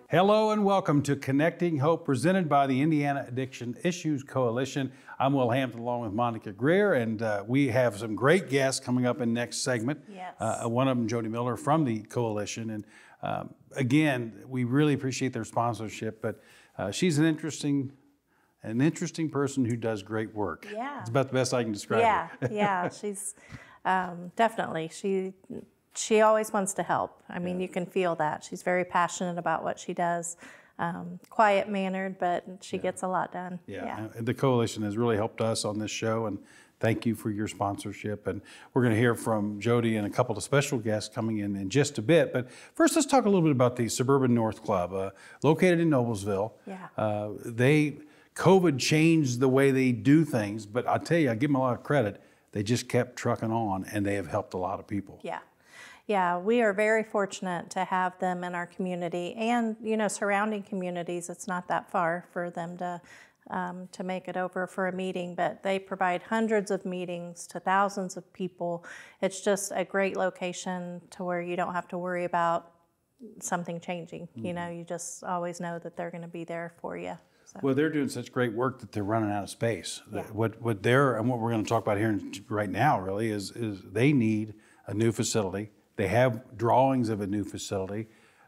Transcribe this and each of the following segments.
Hello and welcome to Connecting Hope, presented by the Indiana Addiction Issues Coalition. I'm Will Hampton along with Monica Greer, and we have some great guests coming up in next segment. Yes. One of them, Jody Miller from the coalition. And again, we really appreciate their sponsorship, but she's an interesting person who does great work. Yeah. It's about the best I can describe her. Yeah, she's definitely, she always wants to help. I mean, you can feel that. She's very passionate about what she does. Quiet-mannered, but she gets a lot done. Yeah. And the coalition has really helped us on this show, and thank you for your sponsorship. And we're going to hear from Jody and a couple of special guests coming in just a bit. But first, let's talk a little bit about the Suburban North Club, located in Noblesville. Yeah. COVID changed the way they do things, but I'll tell you, I give them a lot of credit. They just kept trucking on, and they have helped a lot of people. Yeah, we are very fortunate to have them in our community and, surrounding communities. It's not that far for them to make it over for a meeting, but they provide hundreds of meetings to thousands of people. It's just a great location to where you don't have to worry about something changing. You just always know that they're going to be there for you. So. Well, they're doing such great work that they're running out of space. Yeah. What we're going to talk about here right now really is they need a new facility. They have drawings of a new facility.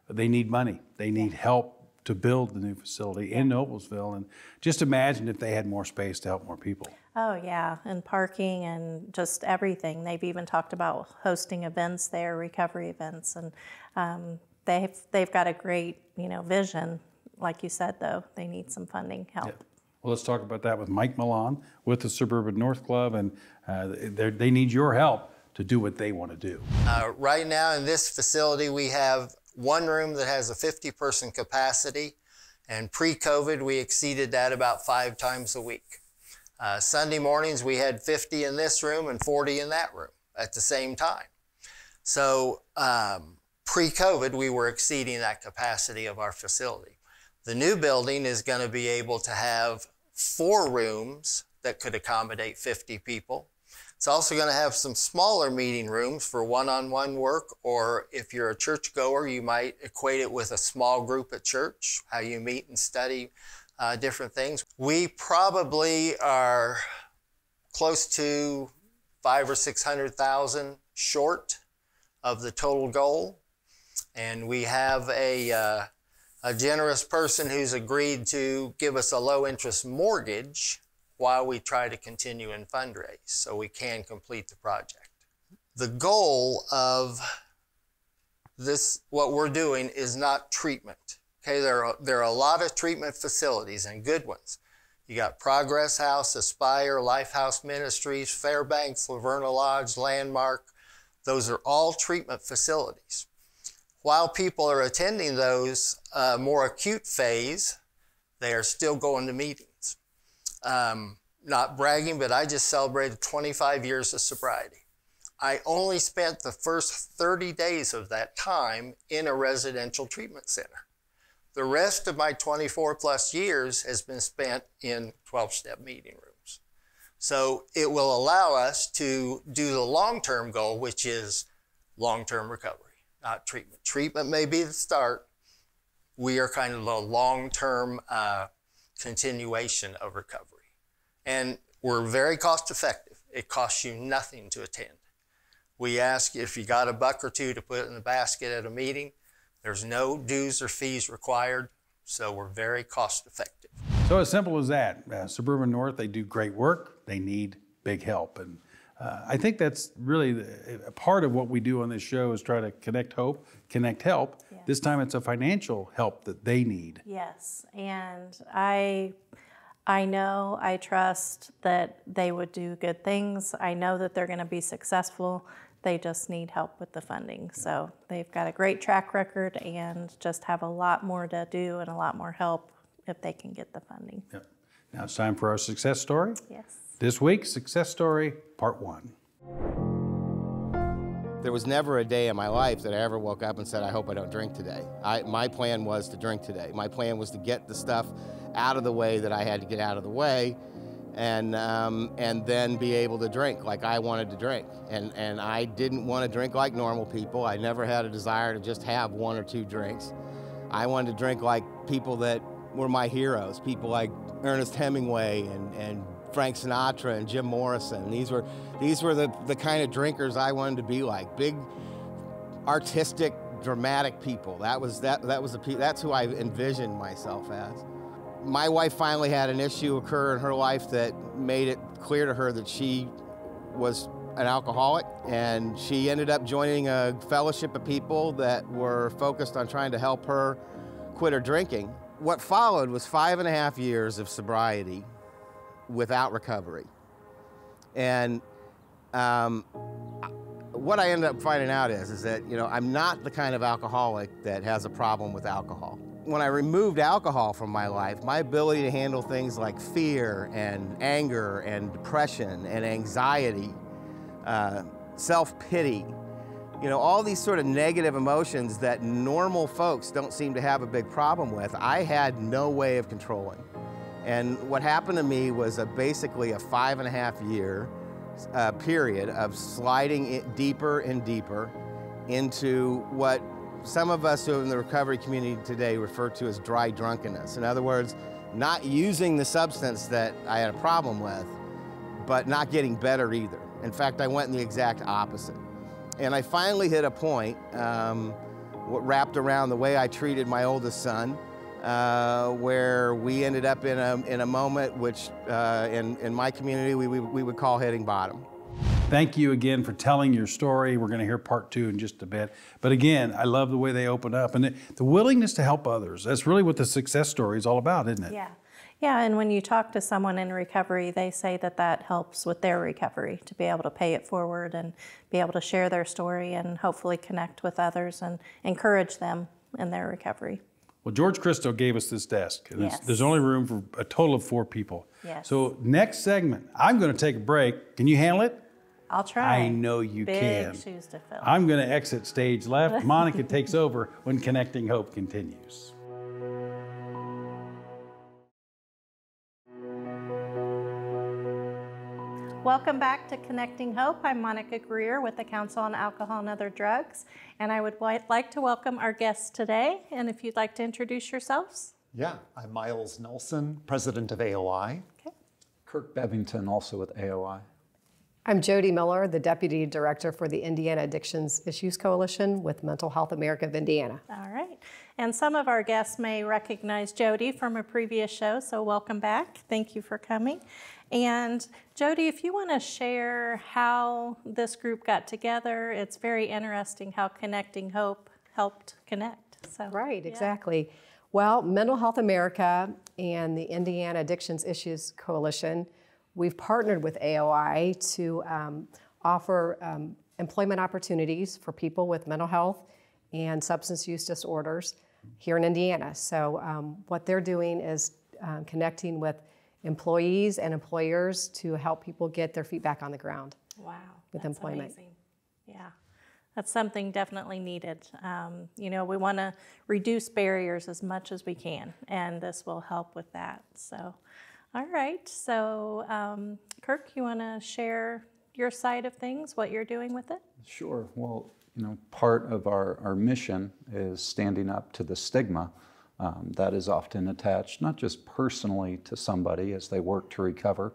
They need money. They need help to build the new facility in Noblesville. And just imagine if they had more space to help more people. Oh yeah, and parking and just everything. They've even talked about hosting events there, recovery events, and they've got a great vision. Like you said, though, they need some funding help. Yeah. Well, let's talk about that with Mike Milan with the Suburban North Club, and they need your help to do what they want to do. Right now in this facility, we have one room that has a 50-person capacity, and pre-COVID, we exceeded that about 5 times a week. Sunday mornings, we had 50 in this room and 40 in that room at the same time. So pre-COVID, we were exceeding that capacity of our facility. The new building is going to be able to have 4 rooms that could accommodate 50 people. It's also going to have some smaller meeting rooms for one-on-one work, or if you're a churchgoer, you might equate it with a small group at church, how you meet and study different things. We probably are close to 500,000 or 600,000 short of the total goal, and we have a generous person who's agreed to give us a low-interest mortgage while we try to continue and fundraise so we can complete the project. The goal of this, what we're doing, is not treatment. Okay, there are a lot of treatment facilities and good ones. You got Progress House, Aspire, Lifehouse Ministries, Fairbanks, Laverna Lodge, Landmark. Those are all treatment facilities. While people are attending those more acute phase, they are still going to meetings. Not bragging, but I just celebrated 25 years of sobriety. I only spent the first 30 days of that time in a residential treatment center. The rest of my 24 plus years has been spent in 12-step meeting rooms. So it will allow us to do the long-term goal, which is long-term recovery, not treatment. Treatment may be the start. We are kind of the long-term continuation of recovery. And we're very cost effective. It costs you nothing to attend. We ask if you got $1 or $2 to put in the basket at a meeting. There's no dues or fees required, so we're very cost effective. So as simple as that, Suburban North, they do great work. They need big help. And I think that's really a part of what we do on this show is try to connect hope, connect help. Yeah. This time it's a financial help that they need. Yes, and I know, I trust that they would do good things. I know that they're going to be successful. They just need help with the funding. So they've got a great track record and just have a lot more to do and a lot more help if they can get the funding. Yep. Now it's time for our success story. Yes. This week's success story, part 1. There was never a day in my life that I ever woke up and said, I hope I don't drink today. My plan was to drink today. My plan was to get the stuff out of the way that I had to get out of the way, and then be able to drink like I wanted to drink. And I didn't want to drink like normal people. I never had a desire to just have 1 or 2 drinks. I wanted to drink like people that were my heroes, people like Ernest Hemingway and Frank Sinatra and Jim Morrison. These were the kind of drinkers I wanted to be like, big, artistic, dramatic people. That's who I envisioned myself as. My wife finally had an issue occur in her life that made it clear to her that she was an alcoholic, and she ended up joining a fellowship of people that were focused on trying to help her quit her drinking. What followed was 5.5 years of sobriety without recovery. And what I ended up finding out is that, you know, I'm not the kind of alcoholic that has a problem with alcohol. When I removed alcohol from my life, my ability to handle things like fear and anger and depression and anxiety, self-pity, you know, all these sort of negative emotions that normal folks don't seem to have a big problem with, I had no way of controlling. And what happened to me was basically a 5.5-year period of sliding deeper and deeper into what some of us who are in the recovery community today refer to as dry drunkenness. In other words, not using the substance that I had a problem with, but not getting better either. In fact, I went in the exact opposite. And I finally hit a point wrapped around the way I treated my oldest son, where we ended up in a moment which in my community we would call hitting bottom. Thank you again for telling your story. We're going to hear part 2 in just a bit. But again, I love the way they open up and the willingness to help others. That's really what the success story is all about, isn't it? Yeah. Yeah, and when you talk to someone in recovery, they say that that helps with their recovery, to be able to pay it forward and be able to share their story and hopefully connect with others and encourage them in their recovery. Well, George Christo gave us this desk. And Yes. there's only room for a total of 4 people. Yes. So next segment, I'm going to take a break. Can you handle it? I'll try. I know you can. Big shoes to fill. I'm going to exit stage left. Monica takes over when Connecting Hope continues. Welcome back to Connecting Hope. I'm Monica Greer with the Council on Alcohol and Other Drugs, and I would like to welcome our guests today. And if you'd like to introduce yourselves. Yeah, I'm Miles Nelson, president of AOI. Okay. Kirk Bevington, also with AOI. I'm Jody Miller, the Deputy Director for the Indiana Addictions Issues Coalition with Mental Health America of Indiana. All right. And some of our guests may recognize Jody from a previous show, so welcome back. Thank you for coming. And Jody, if you want to share how this group got together, it's very interesting how Connecting Hope helped connect. So, Right, yeah. exactly. Well, Mental Health America and the Indiana Addictions Issues Coalition, we've partnered with AOI to offer employment opportunities for people with mental health and substance use disorders here in Indiana. So what they're doing is connecting with employees and employers to help people get their feet back on the ground. Wow, with that's employment. amazing. Yeah, that's something definitely needed. You know, we want to reduce barriers as much as we can, and this will help with that. So, all right. So, Kirk, you want to share your side of things, what you're doing with it? Sure. Well, you know, part of our mission is standing up to the stigma that is often attached, not just personally to somebody as they work to recover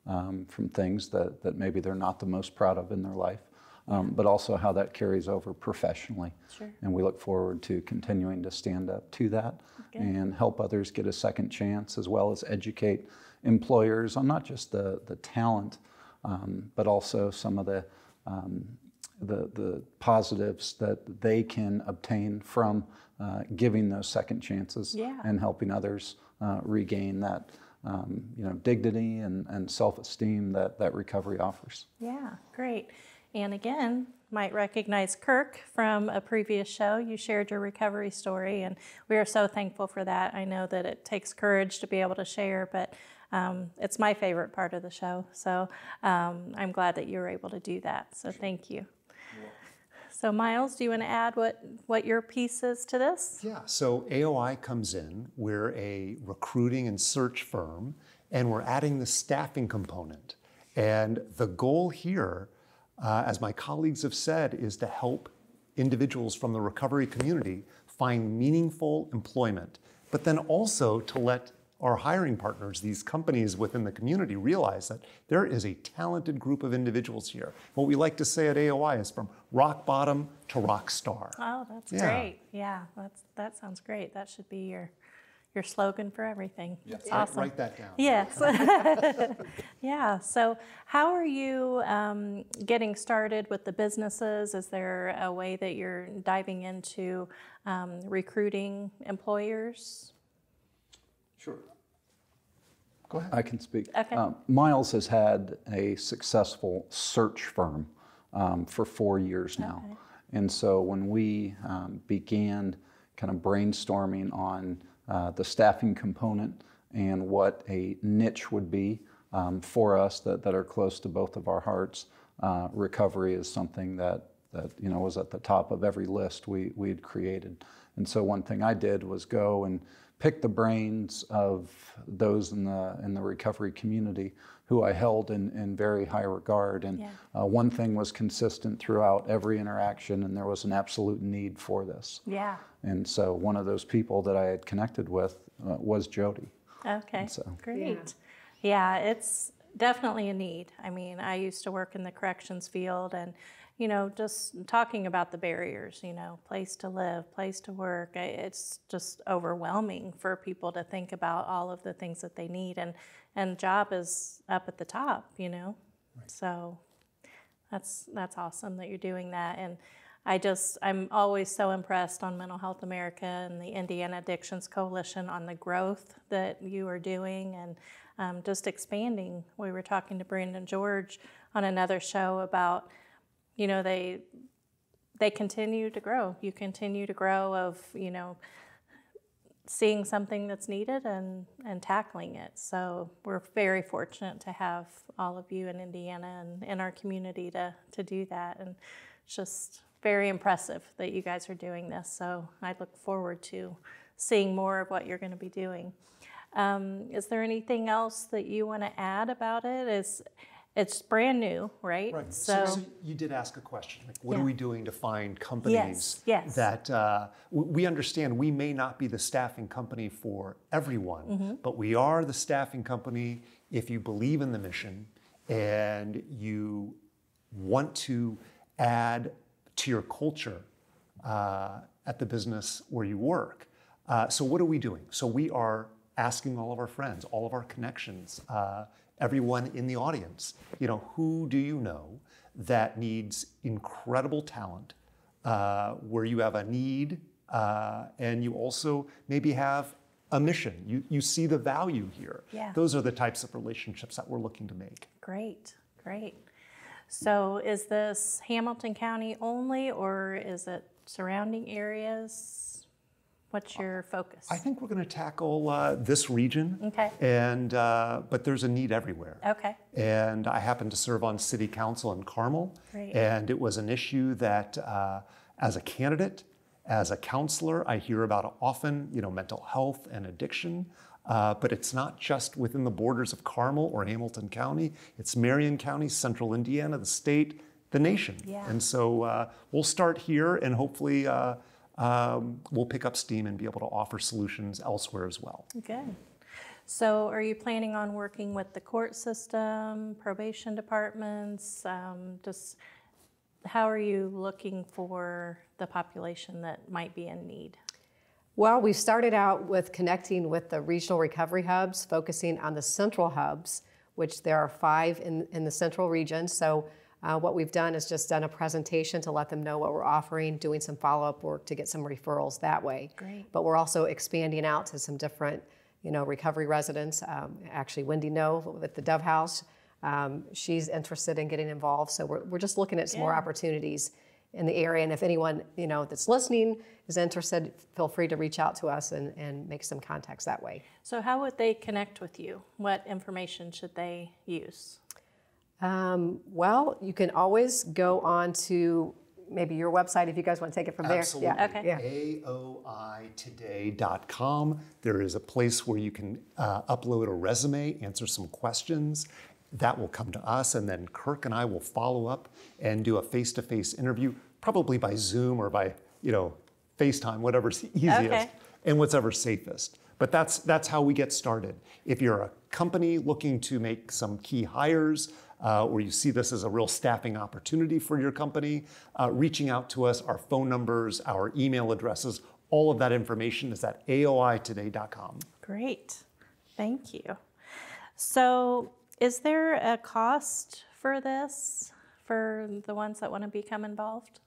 from things that maybe they're not the most proud of in their life, but also how that carries over professionally. Sure. And we look forward to continuing to stand up to that and help others get a second chance, as well as educate employers on not just the talent, but also some of the positives that they can obtain from giving those second chances and helping others regain that dignity and self-esteem that recovery offers. Yeah, great. And again, might recognize Kirk from a previous show. You shared your recovery story, and we are so thankful for that. I know that it takes courage to be able to share, but it's my favorite part of the show. So I'm glad that you were able to do that. So thank you. So Miles, do you want to add what your piece is to this? Yeah, so AOI comes in. We're a recruiting and search firm, and we're adding the staffing component. And the goal here, as my colleagues have said, is to help individuals from the recovery community find meaningful employment, but then also to let our hiring partners, these companies within the community, realize that there is a talented group of individuals here. What we like to say at AOI is from rock bottom to rock star. Oh, that's Yeah. great. Yeah, that sounds great. That should be your slogan for everything. That's Write- awesome. Write that down. Yes. Yeah. So, how are you getting started with the businesses? Is there a way that you're diving into recruiting employers? Sure. Go ahead. I can speak. Okay. Miles has had a successful search firm for 4 years now. Okay. And so when we began kind of brainstorming on the staffing component and what a niche would be for us that are close to both of our hearts, recovery is something that was at the top of every list we had created. And so one thing I did was go and pick the brains of those in the recovery community who I held in very high regard. And one thing was consistent throughout every interaction, and there was an absolute need for this. Yeah. And so one of those people that I had connected with was Jody. Okay. So- Great. Yeah, it's definitely a need. I mean, I used to work in the corrections field, and just talking about the barriers, place to live, place to work, it's just overwhelming for people to think about all of the things that they need, and job is up at the top, Right. So that's awesome that you're doing that. And I'm always so impressed on Mental Health America and the Indiana Addictions Coalition on the growth that you are doing and just expanding. We were talking to Brandon George on another show about they continue to grow. You continue to grow of, seeing something that's needed and tackling it. So we're very fortunate to have all of you in Indiana and in our community to do that. And it's just very impressive that you guys are doing this. So I look forward to seeing more of what you're going to be doing. Is there anything else that you want to add about it? It's brand new, right? Right. So you did ask a question, like what Yeah. are we doing to find companies Yes. that we understand we may not be the staffing company for everyone, but we are the staffing company if you believe in the mission and you want to add to your culture at the business where you work. So what are we doing? So we are asking all of our friends, all of our connections, everyone in the audience, who do you know that needs incredible talent, where you have a need, and you also maybe have a mission. You see the value here. Yeah. Those are the types of relationships that we're looking to make. Great. So is this Hamilton County only, or is it surrounding areas? What's your focus? I think we're going to tackle this region. Okay. And but there's a need everywhere. Okay. And I happen to serve on city council in Carmel. Great. And it was an issue that as a candidate, as a counselor, I hear about often, mental health and addiction. But it's not just within the borders of Carmel or Hamilton County. It's Marion County, Central Indiana, the state, the nation. Yeah. And so we'll start here and hopefully we'll pick up steam and be able to offer solutions elsewhere as well. Good. So are you planning on working with the court system, probation departments? Just how are you looking for the population that might be in need? Well, we started out with connecting with the regional recovery hubs, focusing on the central hubs, which there are 5 in the central region. So what we've done is just done a presentation to let them know what we're offering, doing some follow-up work to get some referrals that way. Great. But we're also expanding out to some different, recovery residents. Actually, Wendy No with the Dove House, she's interested in getting involved. So we're just looking at some more opportunities in the area. And if anyone, that's listening is interested, feel free to reach out to us and make some contacts that way. So how would they connect with you? What information should they use? Well, you can always go on to maybe your website if you guys want to take it from there. Absolutely. Yeah. Okay. Yeah. AOItoday.com. There is a place where you can upload a resume, answer some questions. That will come to us, and then Kirk and I will follow up and do a face-to-face interview, probably by Zoom or by, FaceTime, whatever's easiest, Okay. and whatever's safest. But that's how we get started. If you're a company looking to make some key hires, or you see this as a real staffing opportunity for your company, reaching out to us, our phone numbers, our email addresses, all of that information is at aoitoday.com. Great, thank you. So is there a cost for this, for the ones that want to become involved?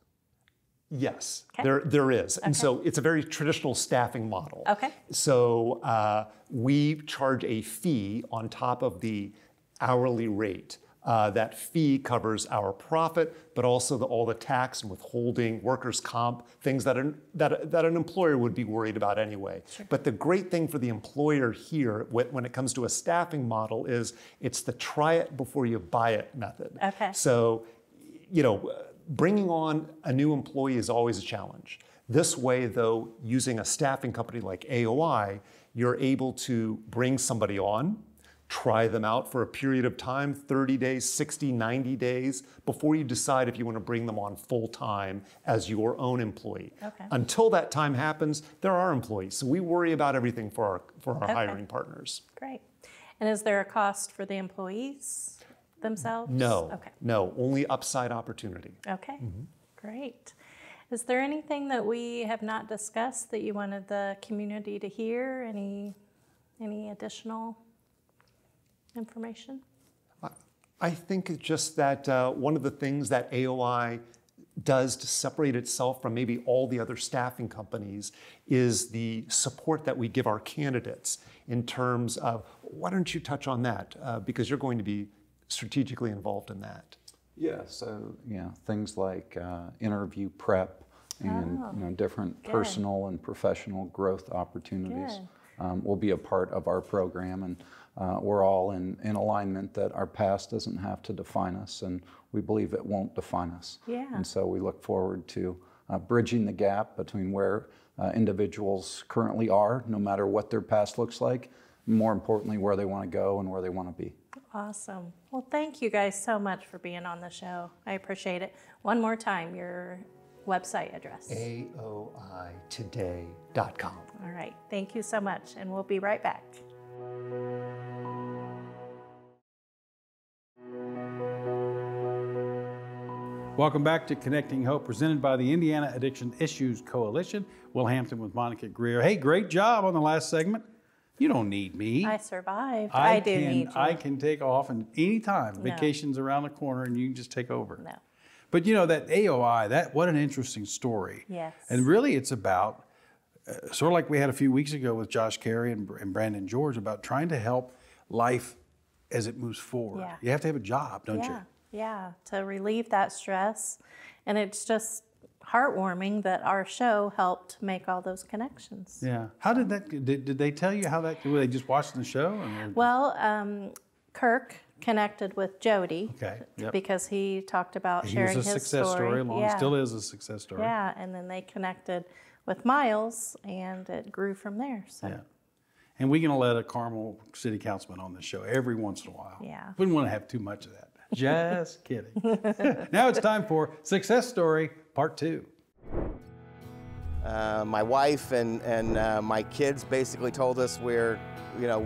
Yes, Okay. there is. And so it's a very traditional staffing model. Okay. So we charge a fee on top of the hourly rate. That fee covers our profit, but also all the tax and withholding, workers' comp, things that an employer would be worried about anyway. Sure. But the great thing for the employer here, when it comes to a staffing model, is it's the try it before you buy it method. Okay. So, you know, bringing on a new employee is always a challenge. This way, though, using a staffing company like AOI, you're able to bring somebody on, try them out for a period of time, 30 days, 60, 90 days, before you decide if you want to bring them on full time as your own employee. Okay. Until that time happens, they're our employees. So we worry about everything for our Okay. hiring partners. Great. And is there a cost for the employees themselves? No, Okay. no, only upside opportunity. Okay, great. Is there anything that we have not discussed that you wanted the community to hear? Any additional information? I think it's just that one of the things that AOI does to separate itself from maybe all the other staffing companies is the support that we give our candidates in terms of, why don't you touch on that? Because you're going to be strategically involved in that. Yeah, so things like interview prep and different personal and professional growth opportunities will be a part of our program, and we're all in alignment that our past doesn't have to define us, and we believe it won't define us. Yeah. And so we look forward to bridging the gap between where individuals currently are, no matter what their past looks like, more importantly, where they want to go and where they want to be. Awesome. Well, thank you guys so much for being on the show. I appreciate it. One more time, your website address. aoitoday.com. All right. Thank you so much, and we'll be right back. Welcome back to Connecting Hope, presented by the Indiana Addiction Issues Coalition. Will Hampton with Monica Greer. Hey, great job on the last segment. You don't need me. I survived. I do need you. I can take off and anytime. Vacation's around the corner and you can just take over. No. But you know, that AOI, what an interesting story. Yes. And really it's about, sort of like we had a few weeks ago with Josh Carey and Brandon George, about trying to help life as it moves forward. Yeah. You have to have a job, don't you? Yeah, to relieve that stress. And it's just heartwarming that our show helped make all those connections. Yeah. How did that, did they tell you how that, were they just watching the show? Well, Kirk connected with Jody. Okay, yep. Because he talked about He sharing was a his success story, Yeah. still is a success story. Yeah, and then they connected with Miles, and it grew from there. So. Yeah. And we're going to let a Carmel City Councilman on the show every once in a while. Yeah. Wouldn't want to have too much of that. Just kidding. Now it's time for Success Story Part 2. My wife and my kids basically told us we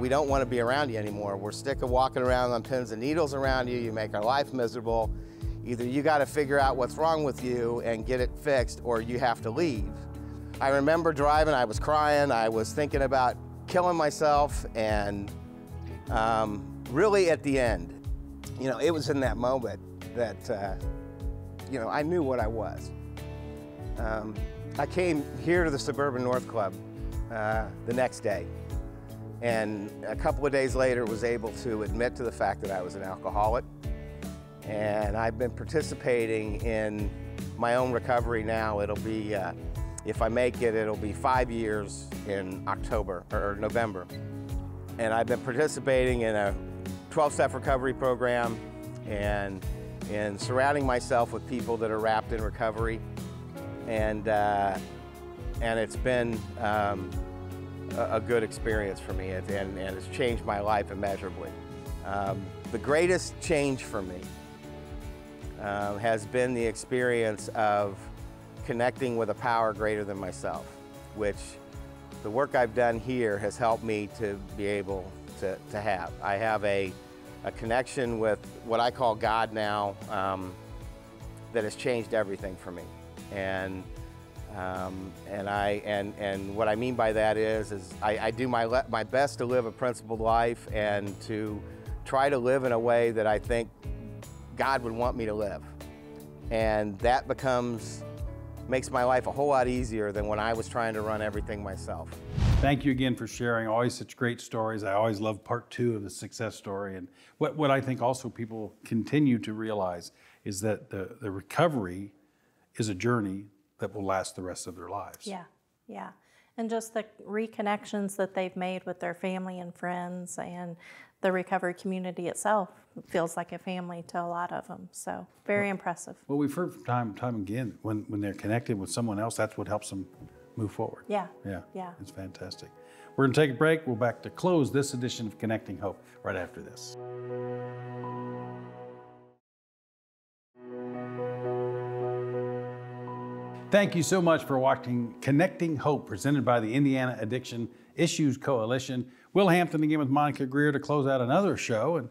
don't want to be around you anymore. We're sick of walking around on pins and needles around you. You make our life miserable. Either you got to figure out what's wrong with you and get it fixed, or you have to leave. I remember driving, I was crying, I was thinking about killing myself, and really at the end, it was in that moment that, I knew what I was. I came here to the Suburban North Club the next day, and a couple of days later was able to admit to the fact that I was an alcoholic. And I've been participating in my own recovery now. It'll be, if I make it, it'll be 5 years in October or November. And I've been participating in a 12-step recovery program and in surrounding myself with people that are wrapped in recovery. And it's been a good experience for me, and it's changed my life immeasurably. The greatest change for me has been the experience of connecting with a power greater than myself, which the work I've done here has helped me to be able to have. I have a connection with what I call God now that has changed everything for me. And what I mean by that is I do my best to live a principled life and to try to live in a way that I think God would want me to live. And that makes my life a whole lot easier than when I was trying to run everything myself. Thank you again for sharing always such great stories. I always love part 2 of the success story. And what I think also people continue to realize is that the recovery is a journey that will last the rest of their lives. Yeah, yeah. And just the reconnections that they've made with their family and friends, and the recovery community itself feels like a family to a lot of them. So very impressive. Well, we've heard from time and time again, when they're connected with someone else, that's what helps them move forward. Yeah. Yeah. Yeah. It's fantastic. We're going to take a break. We'll back to close this edition of Connecting Hope right after this. Thank you so much for watching Connecting Hope, presented by the Indiana Addiction Issues Coalition. Will Hampton again with Monica Greer to close out another show. And,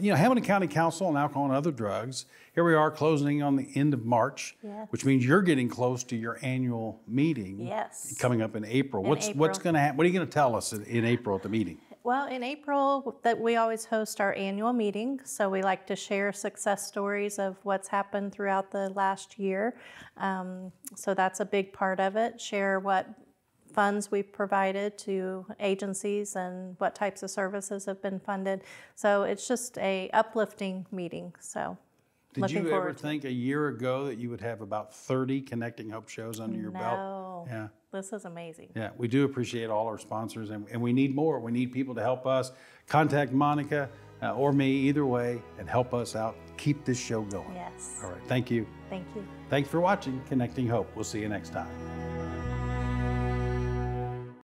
Hamilton County Council on Alcohol and Other Drugs. Here we are closing on the end of March, Yes. which means you're getting close to your annual meeting. Yes. Coming up in April. What's April. going to happen? What are you going to tell us in April at the meeting? Well, in April, that we always host our annual meeting, so we like to share success stories of what's happened throughout the last year. So that's a big part of it. Share what funds we've provided to agencies and what types of services have been funded. So it's just a uplifting meeting. So Did looking you forward ever to think a year ago that you would have about 30 Connecting Hope shows under your belt? No. Yeah. This is amazing. Yeah, we do appreciate all our sponsors, and we need more. We need people to help us. Contact Monica or me, either way, and help us out. Keep this show going. Yes. All right, thank you. Thank you. Thanks for watching Connecting Hope. We'll see you next time.